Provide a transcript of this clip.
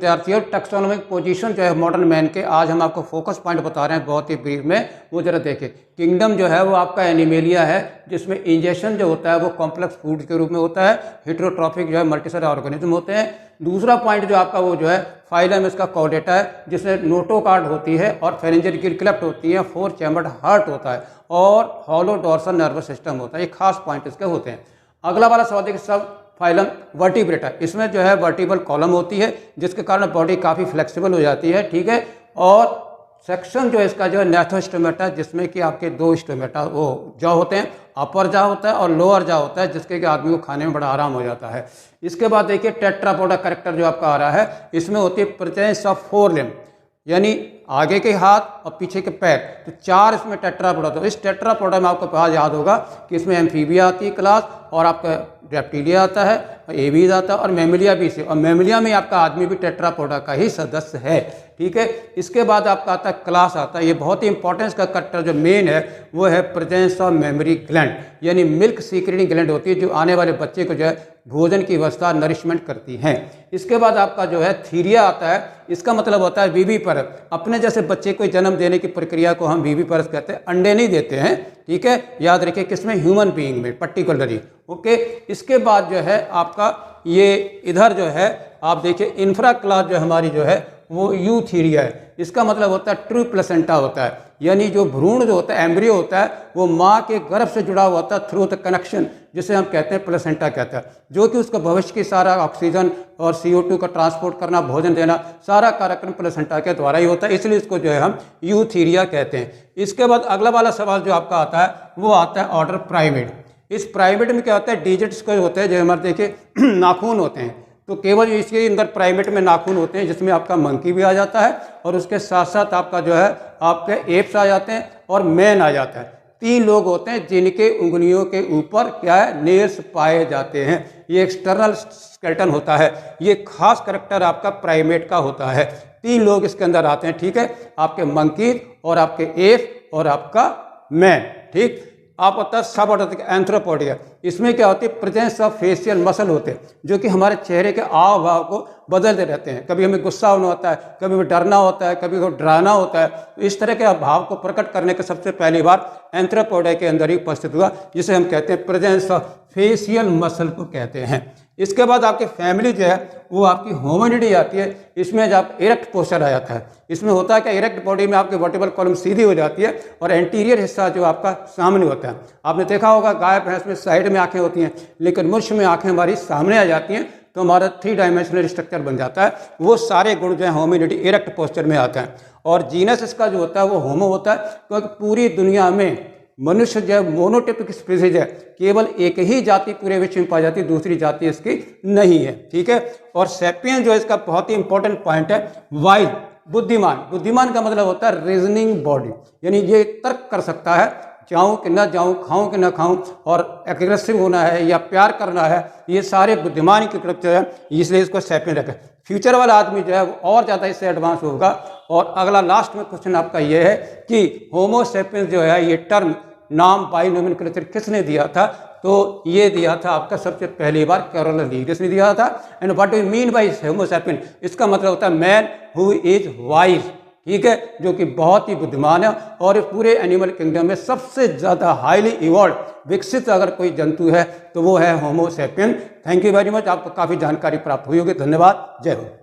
विद्यार्थियों, taxonomic position जो है मॉडर्न मैन के, आज हम आपको फोकस पॉइंट बता रहे हैं बहुत ही ब्रीफ में। वो जरा देखें। किंगडम जो है वो आपका एनिमेलिया है, जिसमें इंजेक्शन जो होता है वो कॉम्प्लेक्स फूड के रूप में होता है। हेटेरोट्रॉफिक जो है मल्टीसेलुलर ऑर्गेनिज्म होते हैं। दूसरा पॉइंट जो आपका वो जो है फाइलम, इसका कॉर्डेटा है, जिसमें नोटोकार्ड होती है और फेरेंजियल गिल क्लेफ्ट होती है, 4 चैम्बर्ड हार्ट होता है और हॉलो डॉर्सल नर्वस सिस्टम होता है। ये खास पॉइंट इसके होते हैं। अगला वाला सवाल देखिए, सब फाइलम वर्टिब्रेटा, इसमें जो है वर्टिबल कॉलम होती है, जिसके कारण बॉडी काफ़ी फ्लेक्सिबल हो जाती है, ठीक है। और सेक्शन जो है इसका जो है नैथोस्टोमेटा, जिसमें कि आपके 2 स्टोमेटा वो जॉ होते हैं, अपर जॉ होता है और लोअर जॉ होता है, जिसके कि आदमी को खाने में बड़ा आराम हो जाता है। इसके बाद देखिए टेट्रापोडा कैरेक्टर जो आपका आ रहा है, इसमें होती है प्रेजेंस ऑफ 4 लिम्ब, यानी आगे के हाथ और पीछे के पैर, तो 4 इसमें टेट्रापोडा। तो इस टेट्रापोडा में आपको कहा याद होगा कि इसमें एम्फीबिया आती है क्लास, और आपका रेप्टिलिया आता है, एवीज आता है और मैमिलिया भी से, और मैमिलिया में आपका आदमी भी टेट्रापोडा का ही सदस्य है, ठीक है। इसके बाद आपका आता है क्लास आता है, ये बहुत ही इंपॉर्टेंस का कैरेक्टर जो मेन है वो है प्रेजेंस ऑफ मेमोरी ग्लैंड, यानी मिल्क सीक्रेटिंग ग्लैंड होती है, जो आने वाले बच्चे को जो है भोजन की व्यवस्था नरिशमेंट करती हैं। इसके बाद आपका जो है थीरिया आता है, इसका मतलब होता है बीबी परत। अपने जैसे बच्चे को जन्म देने की प्रक्रिया को हम बीबी परत कहते हैं, अंडे नहीं देते हैं, ठीक है, याद रखिए, किसमें, ह्यूमन बीइंग में पर्टिकुलरली, ओके। इसके बाद जो है आपका ये इधर जो है आप देखिए इंफ्रा क्लास जो हमारी जो है वो यूथीरिया है, इसका मतलब होता है ट्रू प्लेसेंटा होता है, यानी जो भ्रूण जो होता है, एम्ब्रियो होता है, वो माँ के गर्भ से जुड़ा हुआ होता है थ्रू द कनेक्शन, जिसे हम कहते हैं प्लेसेंटा कहते हैं, जो कि उसका भविष्य की सारा ऑक्सीजन और CO2 का ट्रांसपोर्ट करना, भोजन देना, सारा कार्यक्रम प्लेसेंटा के द्वारा ही होता है, इसलिए इसको जो है हम यूथीरिया कहते हैं। इसके बाद अगला वाला सवाल जो आपका आता है वो आता है ऑर्डर प्राइमेट। इस प्राइमेट में क्या होता है, डिजिट्स को होते हैं, जो हमारे देखिए नाखून होते हैं, तो केवल इसके अंदर प्राइमेट में नाखून होते हैं, जिसमें आपका मंकी भी आ जाता है और उसके साथ साथ आपका जो है आपके एप्स आ जाते हैं और मैन आ जाता है। 3 लोग होते हैं जिनके उंगलियों के ऊपर क्या है, नेल्स पाए जाते हैं। ये एक्सटर्नल स्केलेटन होता है, ये खास करैक्टर आपका प्राइमेट का होता है। 3 लोग इसके अंदर आते हैं, ठीक है, आपके मंकी और आपके एप्स और आपका मैन, ठीक। आप होता है सब एंथ्रोपोडिया, इसमें क्या होती है, प्रेजेंस ऑफ फेशियल मसल होते हैं, जो कि हमारे चेहरे के हाव भाव को बदलते रहते हैं। कभी हमें गुस्सा होना होता है, कभी हमें डरना होता है, कभी डराना होता है, तो इस तरह के भाव को प्रकट करने के सबसे पहली बार एंथ्रोपोडिया के अंदर ही उपस्थित हुआ, जिसे हम कहते हैं प्रेजेंस ऑफ फेशियल मसल को कहते हैं। इसके बाद आपकी फैमिली जो है वो आपकी होमिनिडी आती है, इसमें जब इरेक्ट पोस्चर आ जाता है, इसमें होता है कि इरेक्ट बॉडी में आपकी वर्टिबल कॉलम सीधी हो जाती है और एंटीरियर हिस्सा जो आपका सामने होता है। आपने देखा होगा गाय भैंस में साइड में आंखें होती हैं, लेकिन मनुष्य में आंखें हमारी सामने आ जाती हैं, तो हमारा 3 डायमेंशनल स्ट्रक्चर बन जाता है। वो सारे गुण जो है होमिनिडी इरेक्ट पोस्चर में आते हैं। और जीनस इसका जो होता है वो होमो होता है, क्योंकि पूरी दुनिया में मनुष्य जो मोनोटिपिक स्पीसीज है, केवल एक ही जाति पूरे विश्व में पाई जाती है, दूसरी जाति इसकी नहीं है, ठीक है। और सेपियन जो इसका बहुत ही इंपॉर्टेंट पॉइंट है, वाइज, बुद्धिमान। बुद्धिमान का मतलब होता है रीजनिंग बॉडी, यानी ये तर्क कर सकता है, जाऊं कि ना जाऊं, खाऊं कि ना खाऊं, और एग्रेसिव होना है या प्यार करना है, ये सारे बुद्धिमान की तरफ जो है, इसलिए इसको सेपियन रखें। फ्यूचर वाला आदमी जो है वो और ज़्यादा इससे एडवांस होगा। और अगला लास्ट में क्वेश्चन आपका ये है कि होमो सेपियंस जो है ये टर्म नाम बाइनोमेनक्लेचर किसने दिया था, तो ये दिया था आपका सबसे पहली बार कैरोल लीविस ने दिया था। And what do you mean by homo sapien, इसका मतलब होता है मैन हु इज वाइज, ठीक है, जो कि बहुत ही बुद्धिमान है। और पूरे एनिमल किंगडम में सबसे ज़्यादा हाईली इवॉल्व विकसित अगर कोई जंतु है तो वो है homo sapien. Thank you very much, आपको काफ़ी जानकारी प्राप्त हुई होगी। धन्यवाद, जय हो।